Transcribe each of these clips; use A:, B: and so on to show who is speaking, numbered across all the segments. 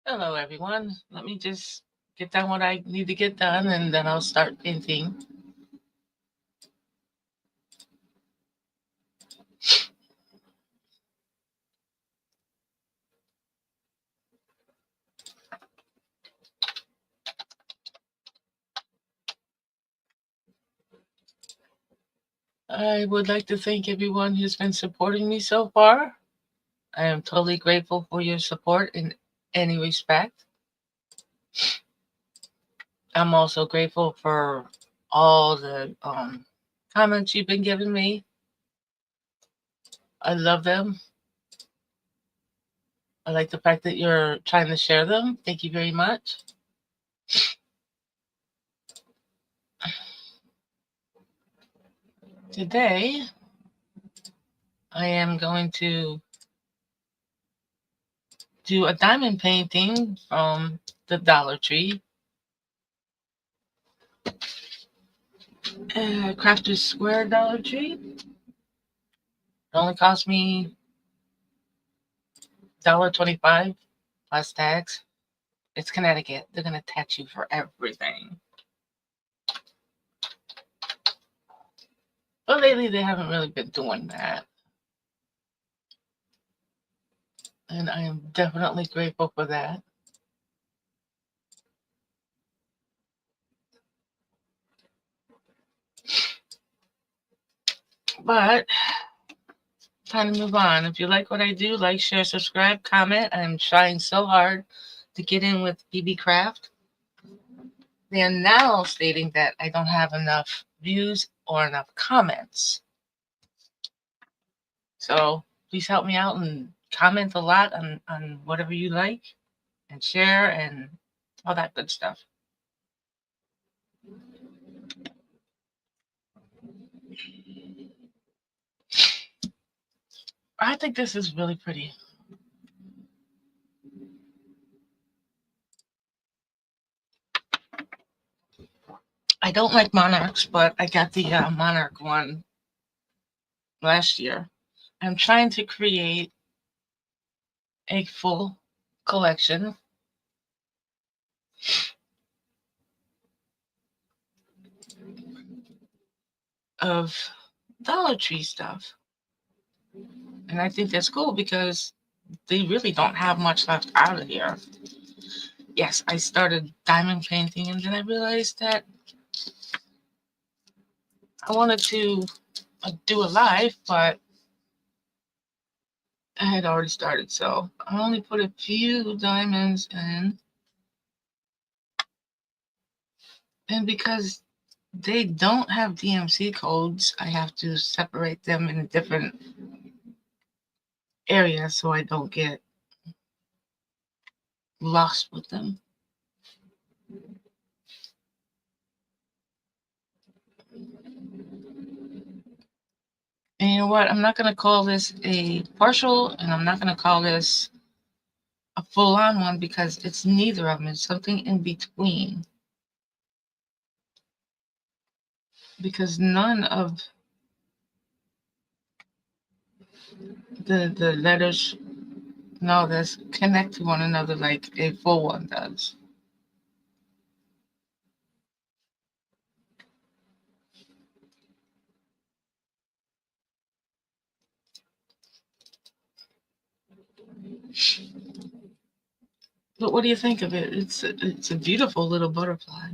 A: Hello, everyone. Let me just get done what I need to get done, and then I'll start painting. I would like to thank everyone who's been supporting me so far. I am totally grateful for your support in any respect. I'm also grateful for all the comments you've been giving me. I love them. I like the fact that you're trying to share them. Thank you very much. Today, I am going to do a diamond painting from the Dollar Tree. Crafter's Square Dollar Tree. It only cost me $1.25 plus tax. It's Connecticut. They're gonna tax you for everything. But lately they haven't really been doing that. And I am definitely grateful for that. But time to move on. If you like what I do, like, share, subscribe, comment. I'm trying so hard to get in with BB Craft. They are now stating that I don't have enough views or enough comments. So please help me out and comment a lot on whatever you like and share and all that good stuff. I think this is really pretty. I don't like monarchs, but I got the monarch one last year. I'm trying to create a full collection of Dollar Tree stuff. And I think that's cool because they really don't have much left out of here. Yes, I started diamond painting and then I realized that I wanted to do a live, but I had already started, so I only put a few diamonds in. And because they don't have DMC codes, I have to separate them in different areas so I don't get lost with them. And you know what? I'm not going to call this a partial, and I'm not going to call this a full-on one because it's neither of them. It's something in between. Because none of the letters, no, this connect to one another like a full one does. But what do you think of it? It's a beautiful little butterfly.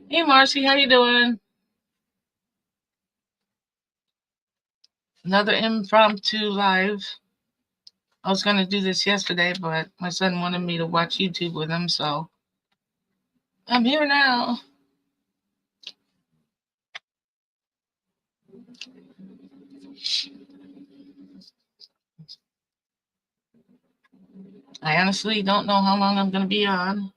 A: Hey Marcy, how you doing? Another impromptu live. I was gonna do this yesterday, but my son wanted me to watch YouTube with him, so I'm here now. I honestly don't know how long I'm going to be on.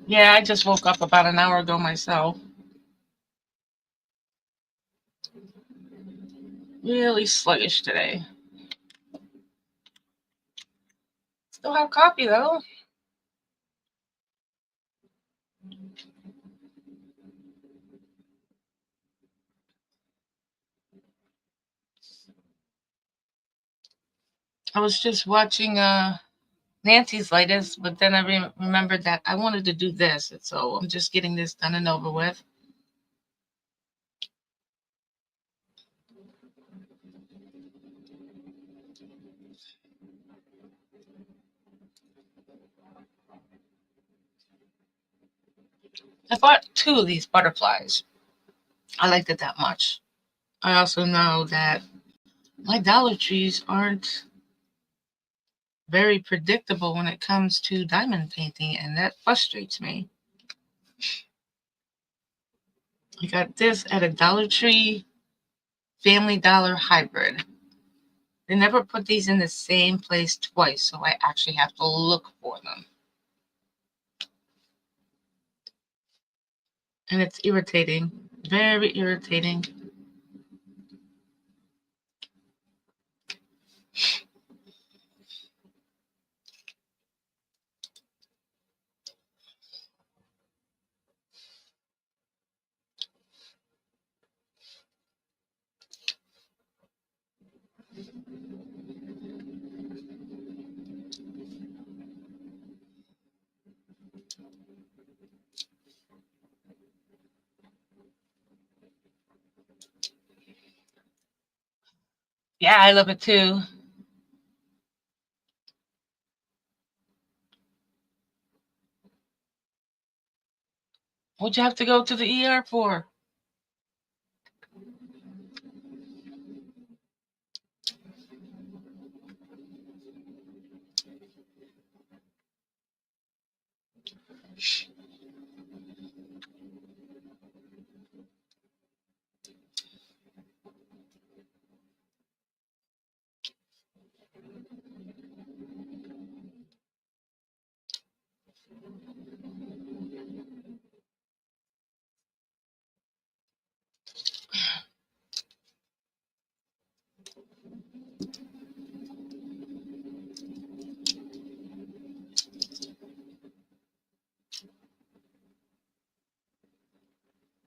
A: Yeah, I just woke up about an hour ago myself. Really sluggish today. Still have coffee though. I was just watching Nancy's latest, but then I remembered that I wanted to do this, so I'm just getting this done and over with. I bought 2 of these butterflies. I liked it that much. I also know that my Dollar Trees aren't very predictable when it comes to diamond painting, and that frustrates me. I got this at a Dollar Tree Family Dollar hybrid. They never put these in the same place twice, so I actually have to look for them. And it's irritating, very irritating. Yeah, I love it too. What'd you have to go to the ER for?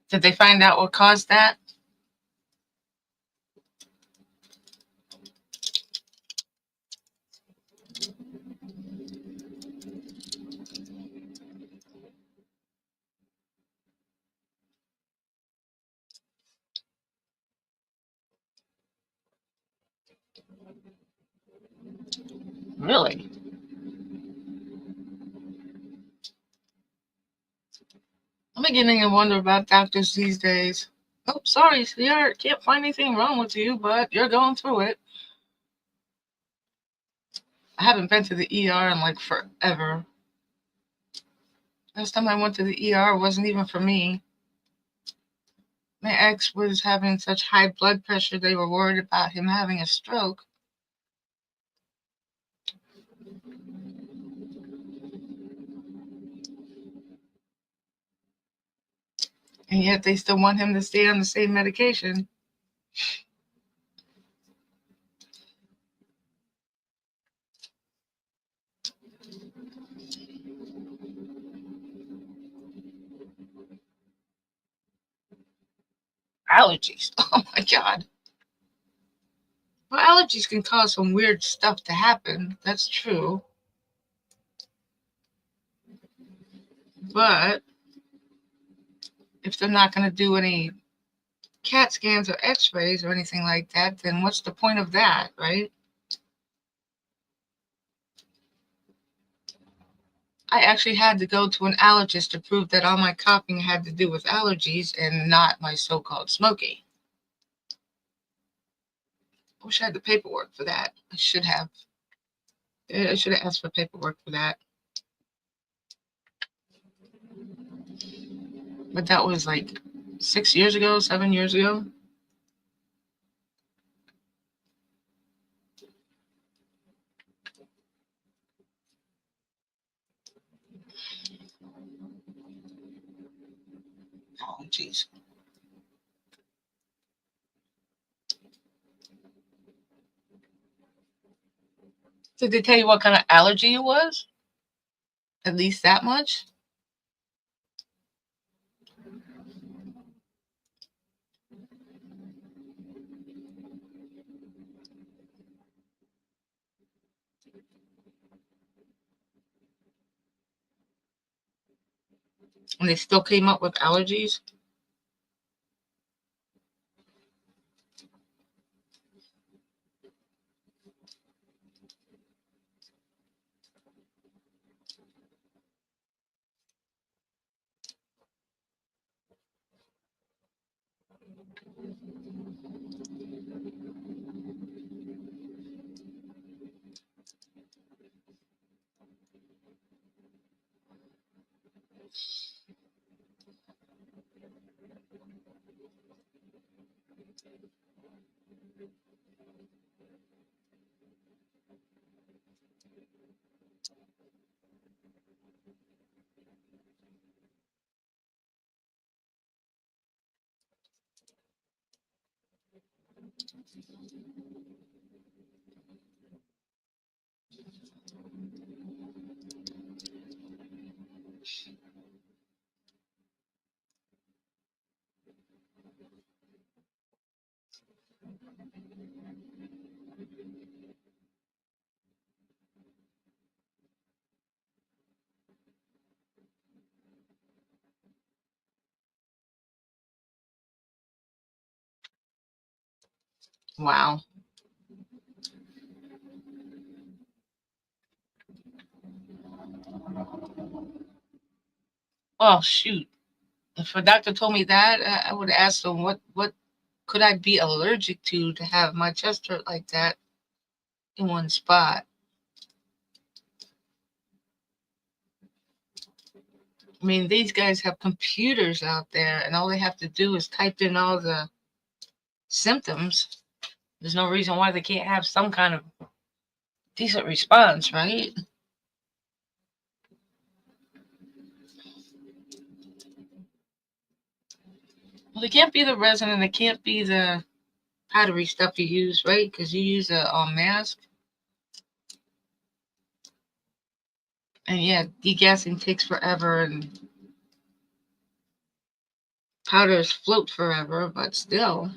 A: Did they find out what caused that? Really? I'm beginning to wonder about doctors these days. Oh, sorry, sweetheart. Can't find anything wrong with you, but you're going through it. I haven't been to the ER in like forever. Last time I went to the ER wasn't even for me. My ex was having such high blood pressure, they were worried about him having a stroke. And yet they still want him to stay on the same medication. Allergies. Oh my God. Well, allergies can cause some weird stuff to happen. That's true. But if they're not going to do any CAT scans or x-rays or anything like that, then what's the point of that, right? I actually had to go to an allergist to prove that all my coughing had to do with allergies and not my so-called smoking. I wish I had the paperwork for that. I should have. I should have asked for paperwork for that. But that was like 6 years ago, 7 years ago. Oh, jeez. Did they tell you what kind of allergy it was? At least that much? And they still came up with allergies? Wow. Oh, shoot. If a doctor told me that, I would ask them what could I be allergic to have my chest hurt like that in one spot. I mean, these guys have computers out there, and all they have to do is type in all the symptoms. There's no reason why they can't have some kind of decent response, right? Well, it can't be the resin, and it can't be the powdery stuff you use, right? Because you use a mask. And yeah, degassing takes forever, and powders float forever, but still.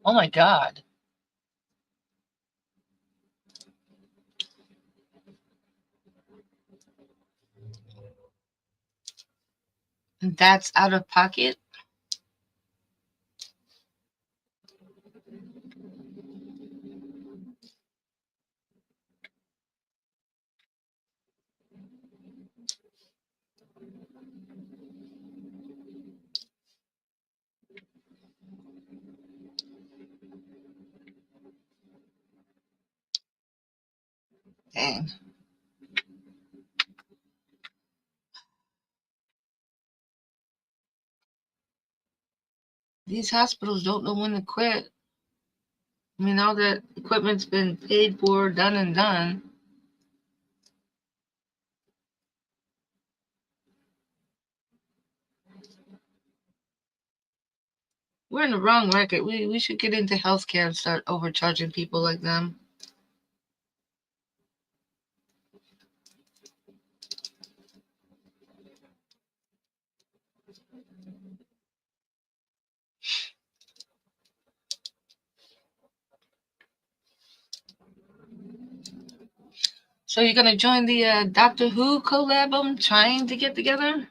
A: Oh my God. And that's out of pocket? Dang. These hospitals don't know when to quit. I mean, all that equipment's been paid for, done and done. We're in the wrong market. We should get into healthcare and start overcharging people like them. So you're gonna join the Doctor Who collab I'm trying to get together?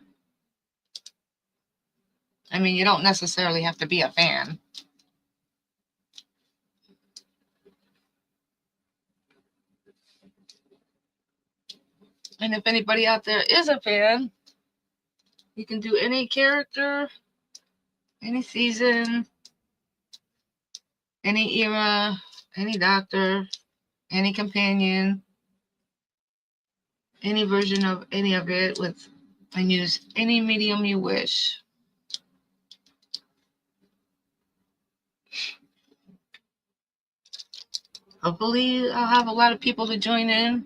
A: I mean, you don't necessarily have to be a fan. And if anybody out there is a fan, you can do any character, any season, any era, any doctor, any companion, any version of any of it with, and use any medium you wish. Hopefully I'll have a lot of people to join in.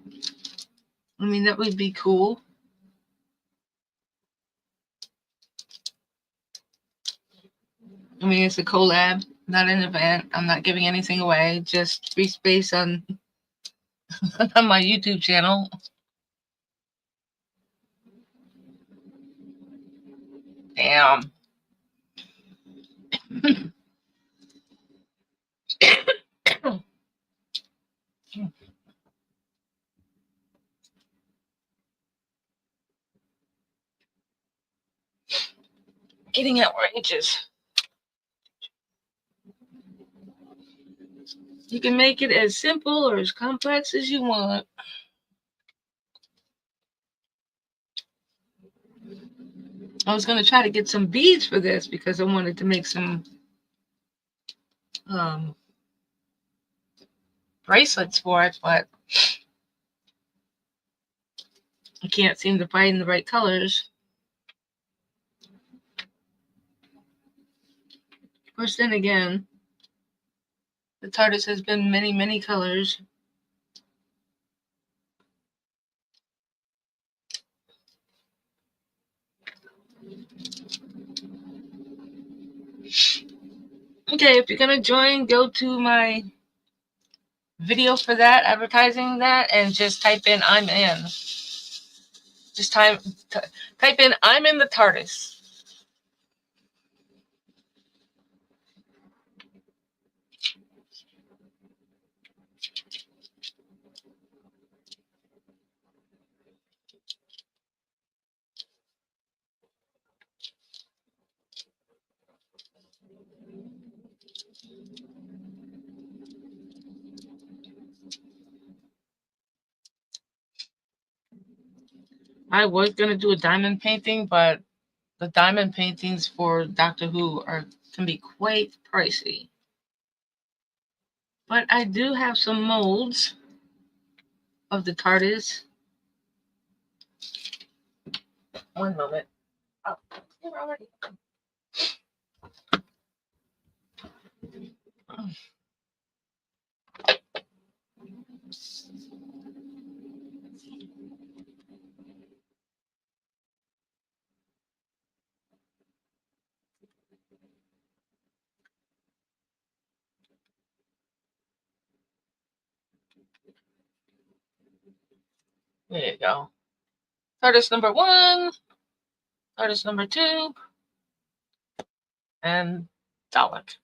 A: I mean, that would be cool. I mean, it's a collab, not an event. I'm not giving anything away, just free space on on my YouTube channel. Damn. Getting outrageous. You can make it as simple or as complex as you want. I was going to try to get some beads for this because I wanted to make some bracelets for it, but I can't seem to find the right colors. Of course, then again, the TARDIS has been many, many colors. Okay, if you're going to join, go to my video for that, advertising that, and just type in I'm in. Just type in I'm in the TARDIS. I was going to do a diamond painting, but the diamond paintings for Doctor Who can be quite pricey. But I do have some molds of the TARDIS. One moment. Oh, you're already. There you go. TARDIS number 1, TARDIS number 2, and Dalek.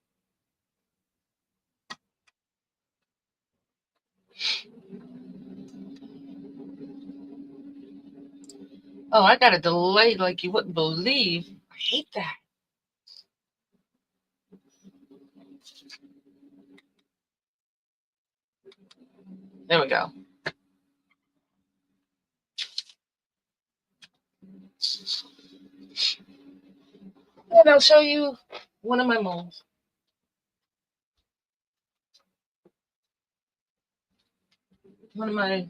A: Oh, I got a delay like you wouldn't believe. I hate that. There we go. And I'll show you one of my molds. One of my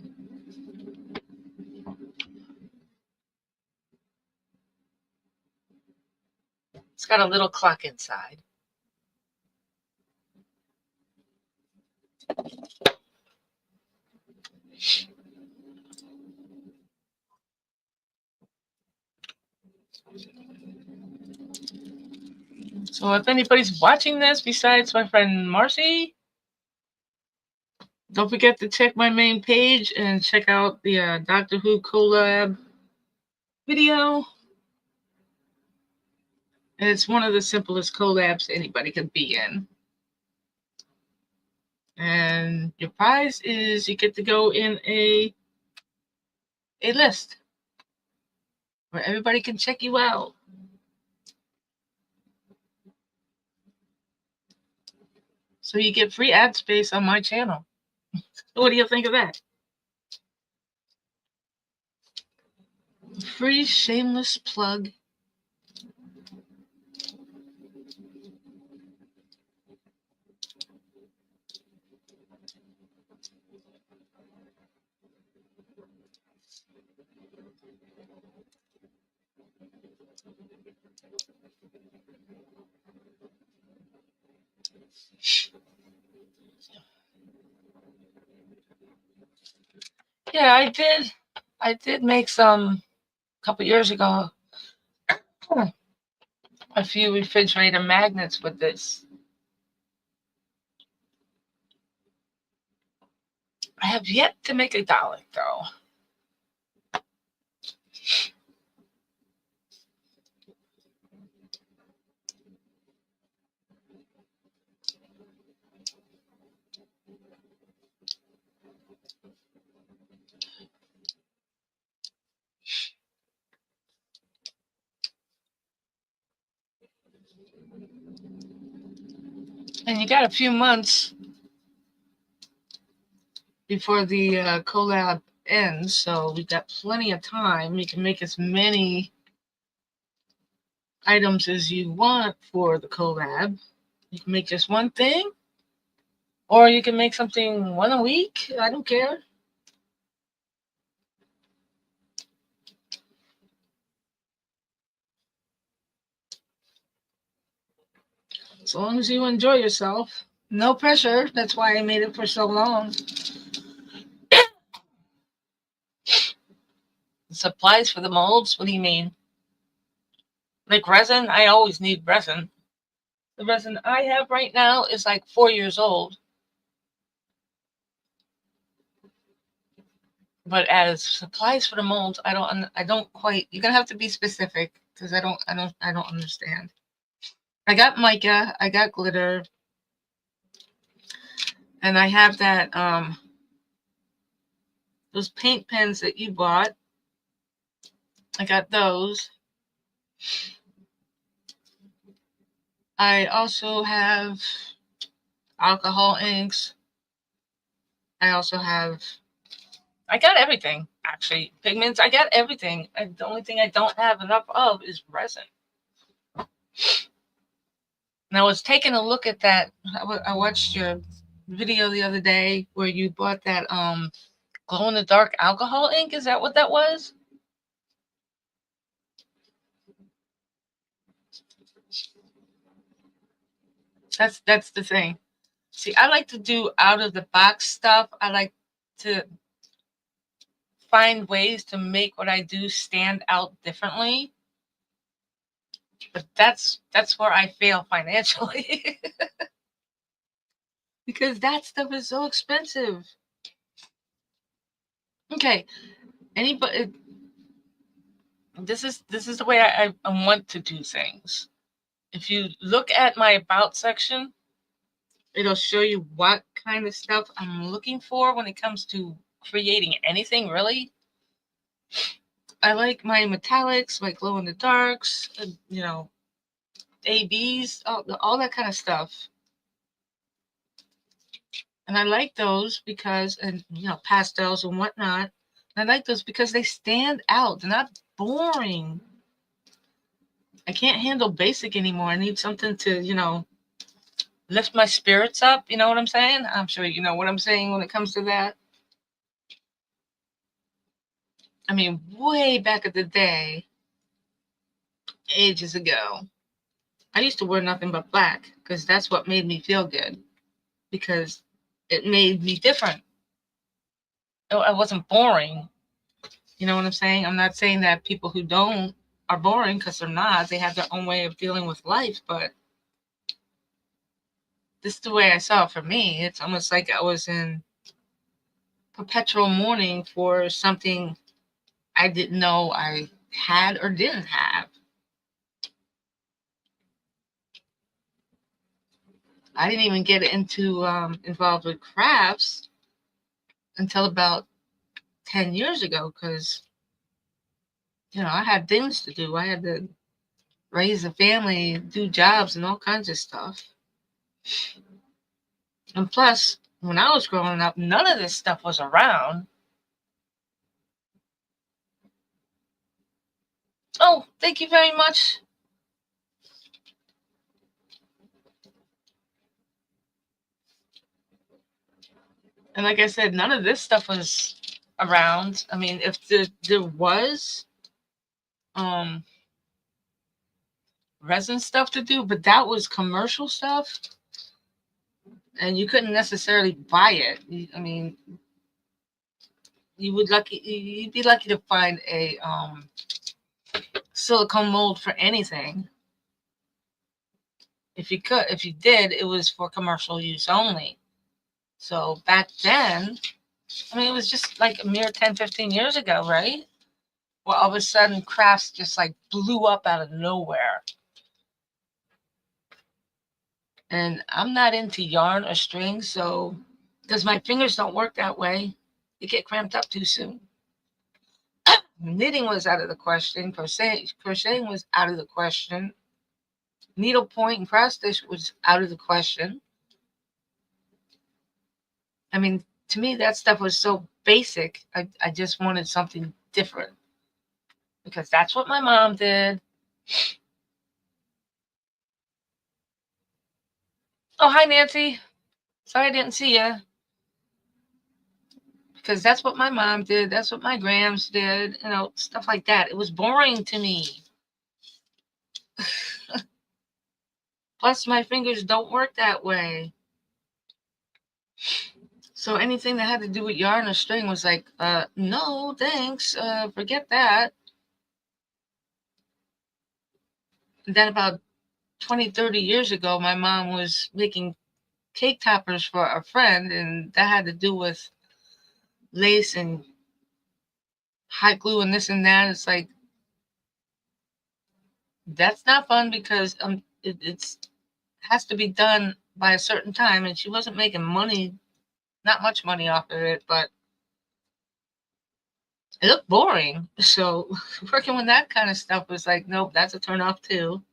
A: It's got a little clock inside. So if anybody's watching this besides my friend Marcy, don't forget to check my main page and check out the Doctor Who collab video. And it's one of the simplest collabs anybody can be in. And your prize is you get to go in a list where everybody can check you out. So you get free ad space on my channel. What do you think of that? Free shameless plug. Yeah, I did. I did make some a couple years ago. A few refrigerator magnets with this. I have yet to make a dollar though. And you got a few months before the collab ends, so we got plenty of time. You can make as many items as you want for the collab. You can make just one thing, or you can make something one a week. I don't care. As long as you enjoy yourself. No pressure. That's why I made it for so long. Supplies for the molds? What do you mean? Like resin? I always need resin. The resin I have right now is like 4 years old. But as supplies for the molds, I don't quite. You're gonna have to be specific because I don't understand. I got mica, I got glitter, and I have that those paint pens that you bought. I got those. I also have alcohol inks. I also have. I got everything actually. Pigments. I got everything. The only thing I don't have enough of is resin. And I was taking a look at that. I watched your video the other day where you bought that glow in the dark alcohol ink. Is that what that was? That's the thing. See, I like to do out of the box stuff. I like to find ways to make what I do stand out differently. But that's where I fail financially. Because that stuff is so expensive. Okay, anybody, this is the way I want to do things. If you look at my about section, it'll show you what kind of stuff I'm looking for when it comes to creating anything, really. I like my metallics, my glow in the darks, ABs, all that kind of stuff. And I like those because, and pastels and whatnot. I like those because they stand out. They're not boring. I can't handle basic anymore. I need something to, lift my spirits up. You know what I'm saying? I'm sure you know what I'm saying when it comes to that. I mean, way back at the day, ages ago, I used to wear nothing but black because that's what made me feel good, because it made me different. I wasn't boring. You know what I'm saying? I'm not saying that people who don't are boring, because they're not. They have their own way of dealing with life, but this is the way I saw it for me. It's almost like I was in perpetual mourning for something I didn't know I had or didn't have. I didn't even get into involved with crafts until about 10 years ago, because I had things to do. I had to raise a family, do jobs, and all kinds of stuff. And plus, when I was growing up, none of this stuff was around. Oh, thank you very much. And like I said, none of this stuff was around. I mean, if there was um resin stuff to do, but that was commercial stuff, and you couldn't necessarily buy it. I mean, you'd be lucky to find a silicone mold for anything. If you did, it was for commercial use only. So back then, I mean, it was just like a mere 10, 15 years ago, right? Well, all of a sudden, crafts just like blew up out of nowhere. And I'm not into yarn or string, so because my fingers don't work that way, they get cramped up too soon. Knitting was out of the question. Crocheting was out of the question. Needlepoint and cross stitch was out of the question. I mean, to me, that stuff was so basic. I just wanted something different because that's what my mom did. Oh, hi, Nancy. Sorry I didn't see you. Because that's what my mom did. That's what my grams did. You know, stuff like that. It was boring to me. Plus, my fingers don't work that way. So anything that had to do with yarn or string was like, no, thanks. Forget that. And then about 20, 30 years ago, my mom was making cake toppers for a friend, and that had to do with lace and hot glue and this and that. It's like, that's not fun because it's has to be done by a certain time, and she wasn't making money, not much money off of it, but it looked boring. So working with that kind of stuff was like, nope, that's a turn off too.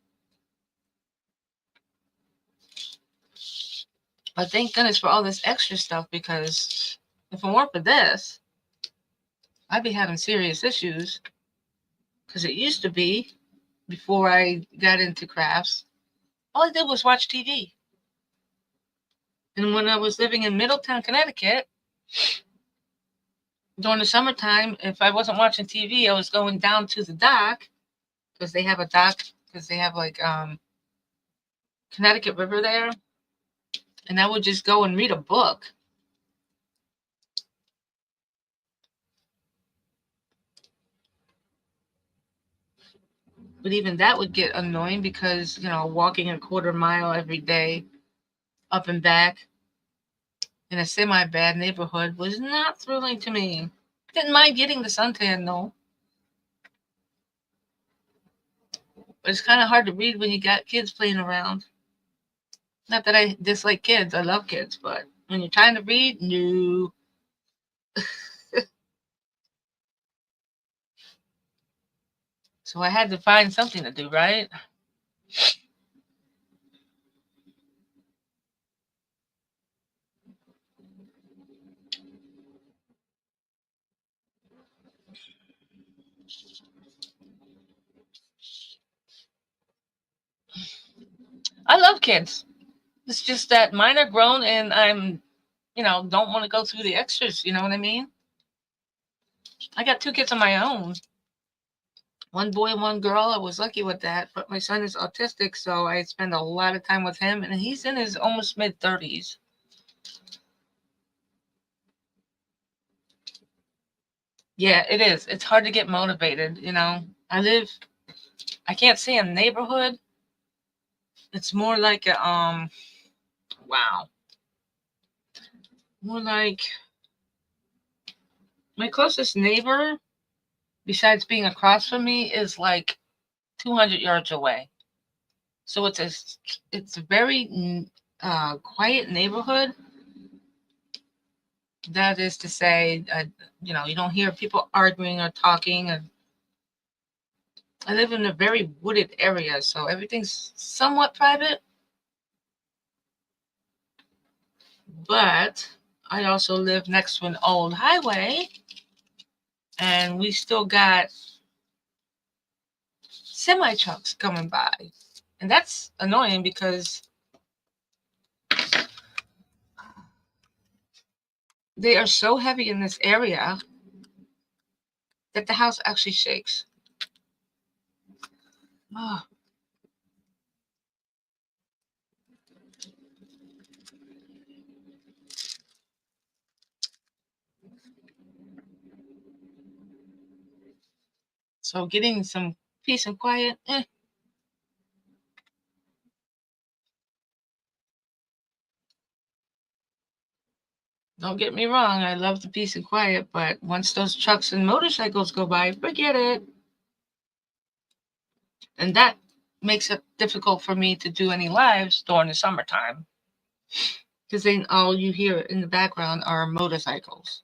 A: But thank goodness for all this extra stuff, because if it weren't for this, I'd be having serious issues. Because it used to be, before I got into crafts, all I did was watch TV. And when I was living in Middletown, Connecticut, during the summertime, if I wasn't watching TV, I was going down to the dock, because they have a dock, because they have like Connecticut River there, and I would just go and read a book. But even that would get annoying because, you know, walking a quarter mile every day up and back in a semi-bad neighborhood was not thrilling to me. Didn't mind getting the suntan though. But it's kind of hard to read when you got kids playing around. Not that I dislike kids, I love kids, but when you're trying to read, no. So I had to find something to do, right? I love kids. It's just that mine are grown and I'm, don't want to go through the extras. You know what I mean? I got two kids of my own. One boy and one girl. I was lucky with that. But my son is autistic, so I spend a lot of time with him, and he's in his almost mid-30s. Yeah, it is. It's hard to get motivated, I can't say a neighborhood. It's more like wow. More like my closest neighbor, besides being across from me, is like 200 yards away. So it's a very quiet neighborhood. That is to say, you don't hear people arguing or talking. And I live in a very wooded area, so everything's somewhat private. But I also live next to an old highway, and we still got semi trucks coming by. And that's annoying because they are so heavy in this area that the house actually shakes. Oh. So getting some peace and quiet, Don't get me wrong, I love the peace and quiet, but once those trucks and motorcycles go by, forget it. And that makes it difficult for me to do any lives during the summertime. Because then all you hear in the background are motorcycles.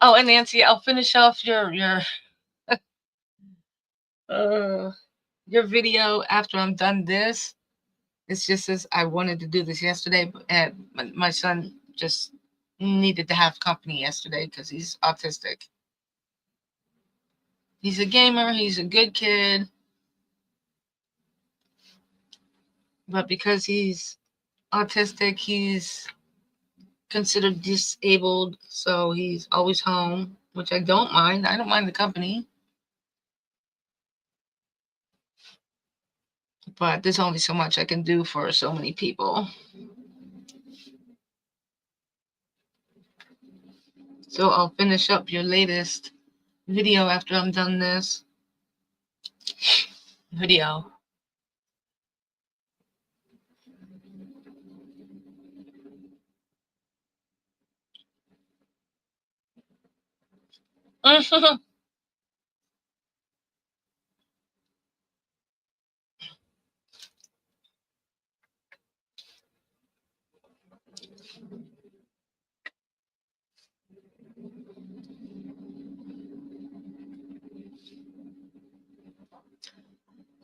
A: Oh, and Nancy, I'll finish off uh, your video after I'm done this. It's just as I wanted to do this yesterday, and my son just needed to have company yesterday because he's autistic. He's a gamer, he's a good kid, but because he's autistic, he's considered disabled, so he's always home, which I don't mind. I don't mind the company, but there's only so much I can do for so many people. So I'll finish up your latest video after I'm done this video.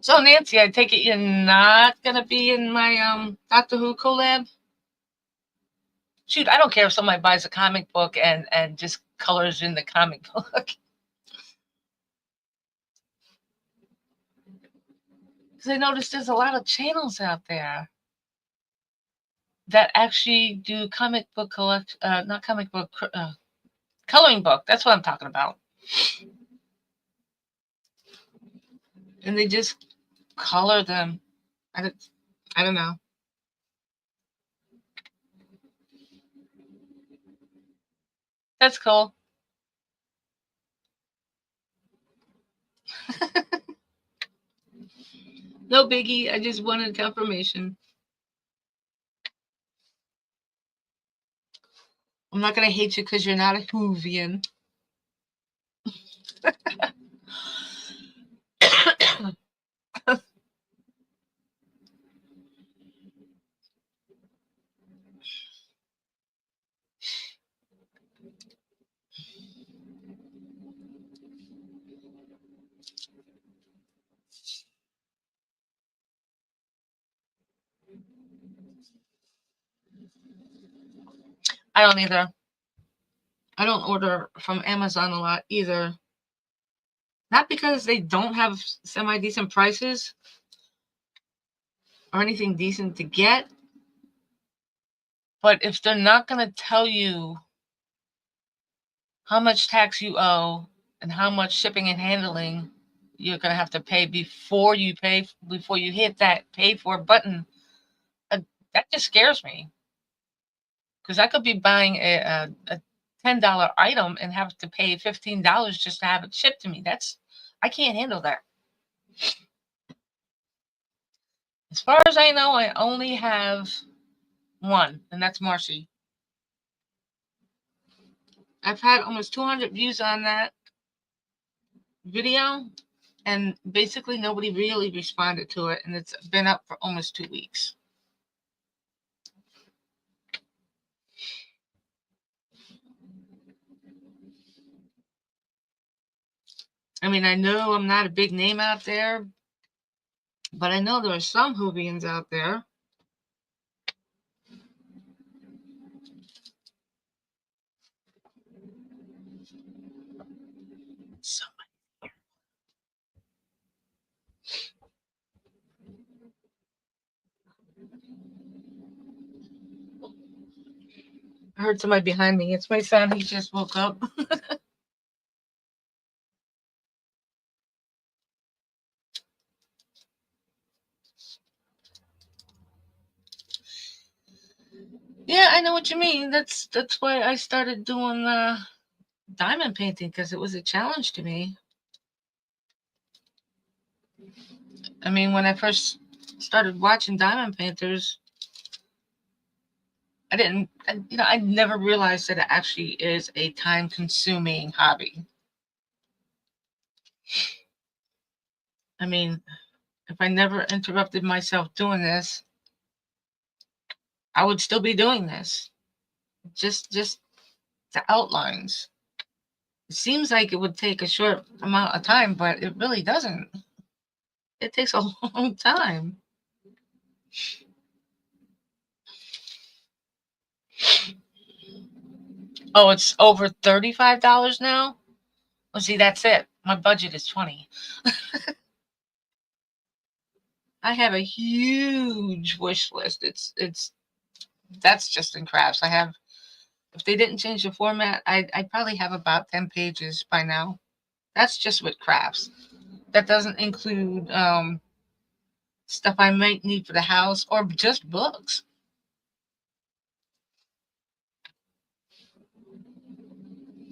A: So Nancy, I take it you're not gonna be in my Doctor Who collab? Shoot, I don't care if somebody buys a comic book and just colors in the comic book. Because I noticed there's a lot of channels out there that actually do comic book not comic book, coloring book. That's what I'm talking about. And they just color them. I don't know. That's cool. No biggie. I just wanted confirmation. I'm not gonna hate you because you're not a Whovian. I don't either. I don't order from Amazon a lot either. Not because they don't have semi decent prices or anything decent to get, but if they're not going to tell you how much tax you owe and how much shipping and handling you're going to have to pay before you hit that pay for button, that just scares me. Because I could be buying a $10 item and have to pay $15 just to have it shipped to me. I can't handle that. As far as I know, I only have one, and that's Marcy. I've had almost 200 views on that video, and basically nobody really responded to it, and it's been up for almost 2 weeks. I mean, I know I'm not a big name out there, but I know there are some Whovians out there. So I heard somebody behind me. It's my son. He just woke up. Yeah, I know what you mean. That's why I started doing diamond painting, because it was a challenge to me. I mean, when I first started watching diamond painters, I didn't, I never realized that it actually is a time-consuming hobby. I mean, if I never interrupted myself doing this, I would still be doing this. Just the outlines. It seems like it would take a short amount of time, but it really doesn't. It takes a long time. Oh, it's over $35 now? Well, see, that's it. My budget is 20. I have a huge wish list. It's that's just in crafts. I have, if they didn't change the format, I'd probably have about 10 pages by now. That's just with crafts. That doesn't include stuff I might need for the house or just books.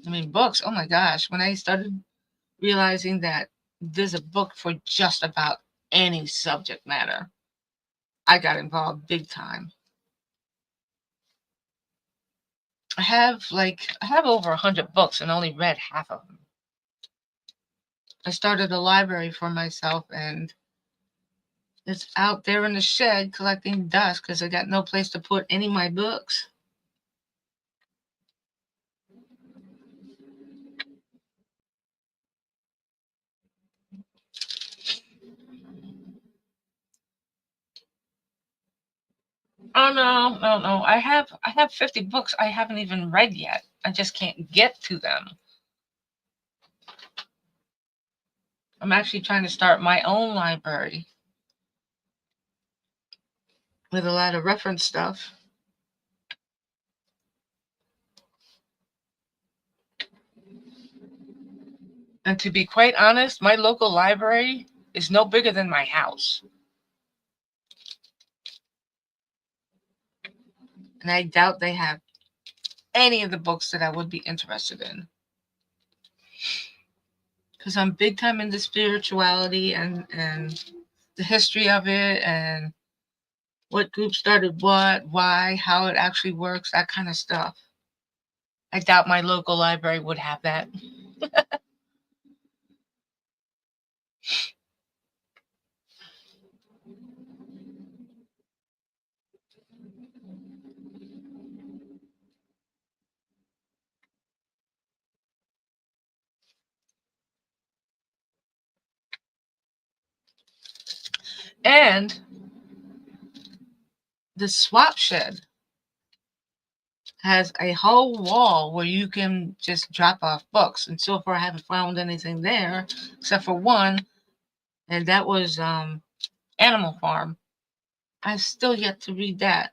A: I mean, books, oh my gosh. When I started realizing that there's a book for just about any subject matter, I got involved big time. I have over 100 books and only read half of them. I started a library for myself, and it's out there in the shed collecting dust because I got no place to put any of my books. Oh no, no, no. I have 50 books I haven't even read yet. I just can't get to them. I'm actually trying to start my own library with a lot of reference stuff. And to be quite honest, my local library is no bigger than my house. And I doubt they have any of the books that I would be interested in. Because I'm big time into spirituality and the history of it and what group started what, why, how it actually works, that kind of stuff. I doubt my local library would have that. And the swap shed has a whole wall where you can just drop off books. And so far, I haven't found anything there except for one, and that was Animal Farm. I've still yet to read that.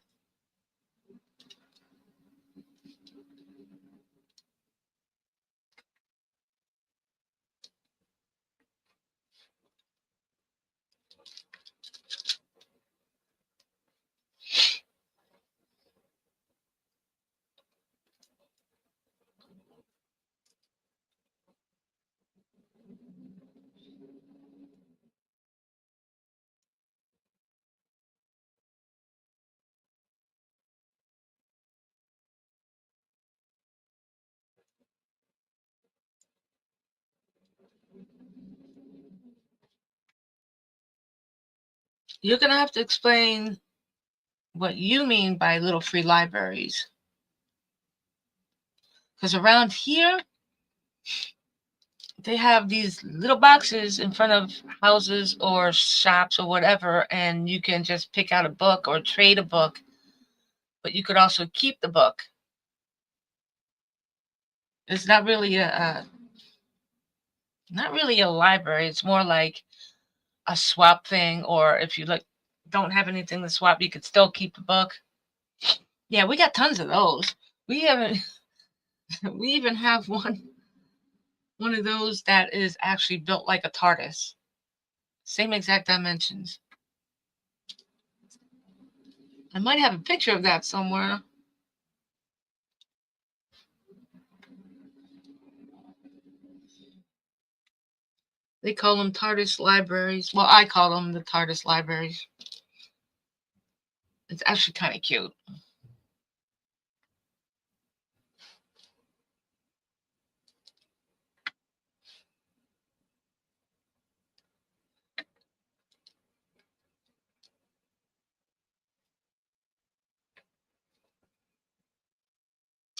A: You're going to have to explain what you mean by little free libraries. Because around here, they have these little boxes in front of houses or shops or whatever, and you can just pick out a book or trade a book, but you could also keep the book. It's not really a library. It's more like a swap thing, or if you don't have anything to swap, you could still keep the book. Yeah, we got tons of those. We haven't. We even have one of those that is actually built like a TARDIS. Same exact dimensions. I might have a picture of that somewhere. They call them TARDIS libraries. Well, I call them the TARDIS libraries. It's actually kind of cute.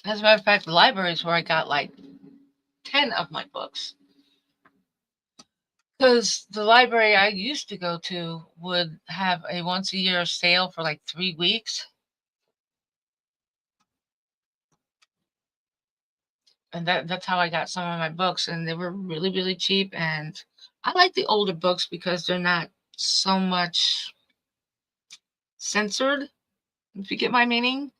A: As a matter of fact, the library is where I got like 10 of my books. Because the library I used to go to would have a once a year sale for like 3 weeks. And that's how I got some of my books. And they were really, really cheap. And I like the older books because they're not so much censored, if you get my meaning,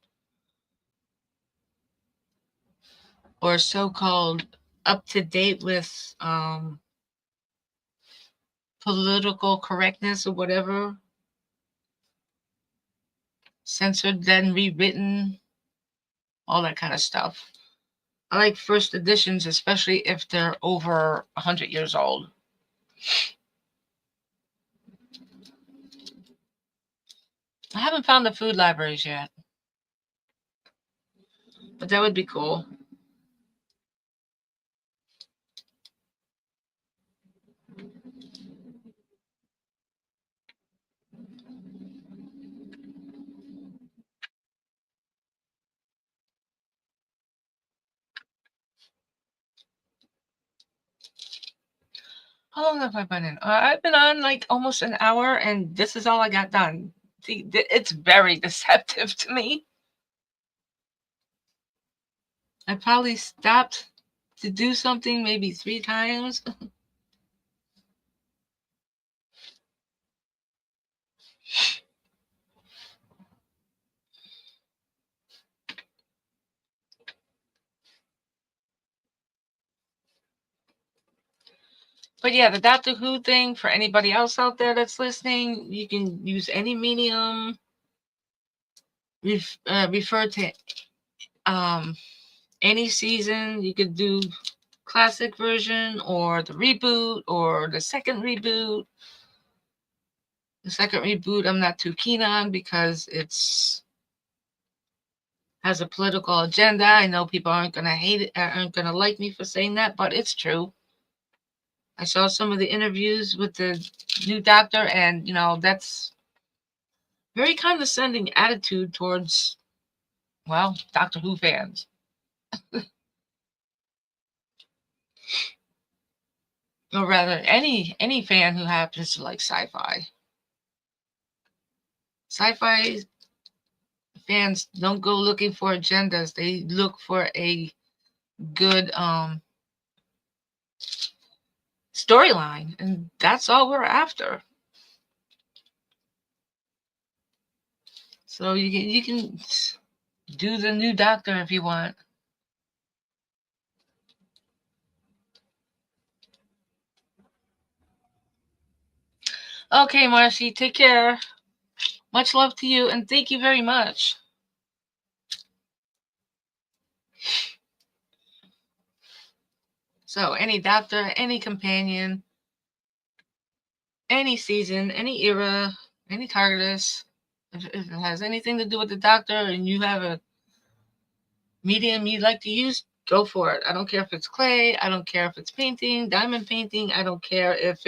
A: or so-called up to date with political correctness or whatever. Censored, then rewritten, all that kind of stuff. I like first editions, especially if they're over 100 years old. I haven't found the food libraries yet, but that would be cool. How long have I been in? I've been on like almost an hour, and this is all I got done. See, it's very deceptive to me. I probably stopped to do something maybe 3 times. But yeah, the Doctor Who thing, for anybody else out there that's listening, you can use any medium. Refer to any season. You could do classic version or the reboot or the second reboot. The second reboot I'm not too keen on because it's has a political agenda. I know people aren't gonna hate it, aren't gonna like me for saying that, but it's true. I saw some of the interviews with the new Doctor, and that's very condescending attitude towards, well, Doctor Who fans. Or rather, any fan who happens to like sci-fi. Sci-fi fans don't go looking for agendas. They look for a good storyline, and that's all we're after. So you can do the new Doctor if you want. Okay, Marcy, take care. Much love to you, and thank you very much. So, any Doctor, any companion, any season, any era, any TARDIS, if it has anything to do with the Doctor and you have a medium you'd like to use, go for it. I don't care if it's clay. I don't care if it's painting, diamond painting. I don't care if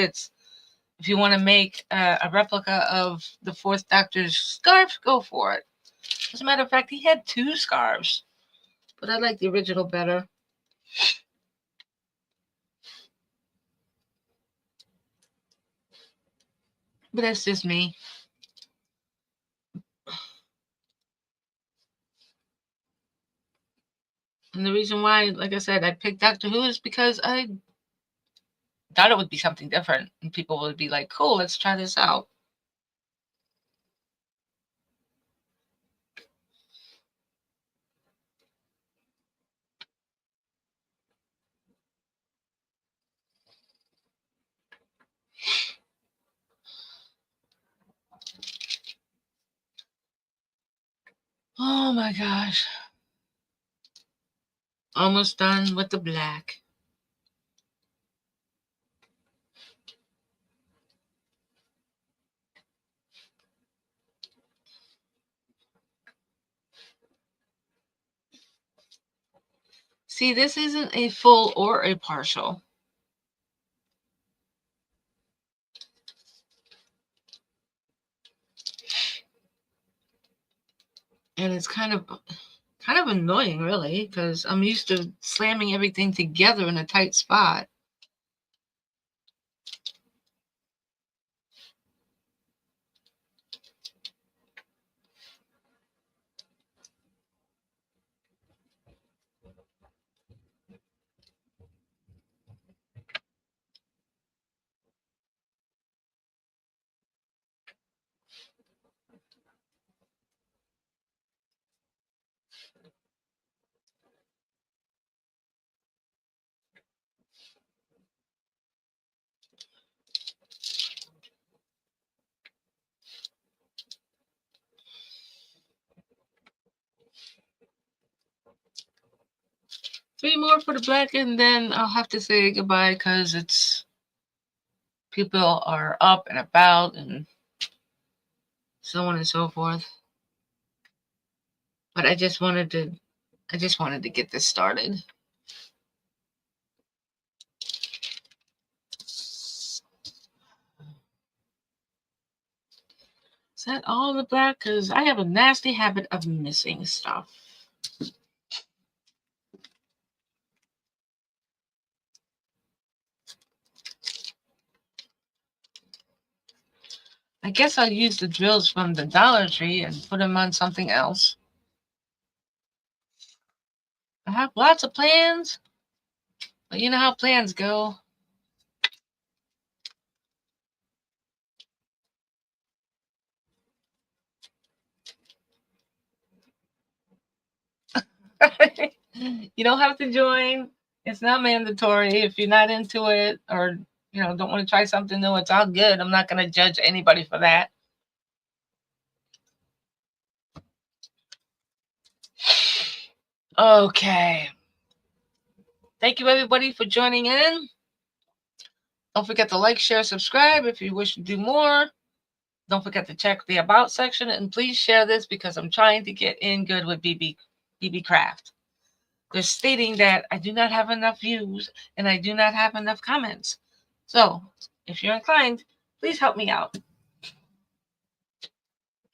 A: you want to make a replica of the Fourth Doctor's scarf, go for it. As a matter of fact, he had 2 scarves, but I like the original better. But that's just me. And the reason why, like I said, I picked Doctor Who is because I thought it would be something different. And people would be like, cool, let's try this out. Oh my gosh. Almost done with the black. See, this isn't a full or a partial. And it's kind of annoying, really, because I'm used to slamming everything together in a tight spot. Three more for the black, and then I'll have to say goodbye because it's people are up and about and so on and so forth. But I just wanted to get this started. Is that all the black? Because I have a nasty habit of missing stuff. I guess I'll use the drills from the Dollar Tree and put them on something else. I have lots of plans, but you know how plans go. You don't have to join. It's not mandatory. If you're not into it or don't want to try something new, it's all good. I'm not going to judge anybody for that. Okay. Thank you, everybody, for joining in. Don't forget to like, share, subscribe if you wish to do more. Don't forget to check the About section, and please share this because I'm trying to get in good with BB Craft. They're stating that I do not have enough views and I do not have enough comments. So, if you're inclined, please help me out.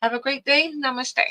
A: Have a great day. Namaste.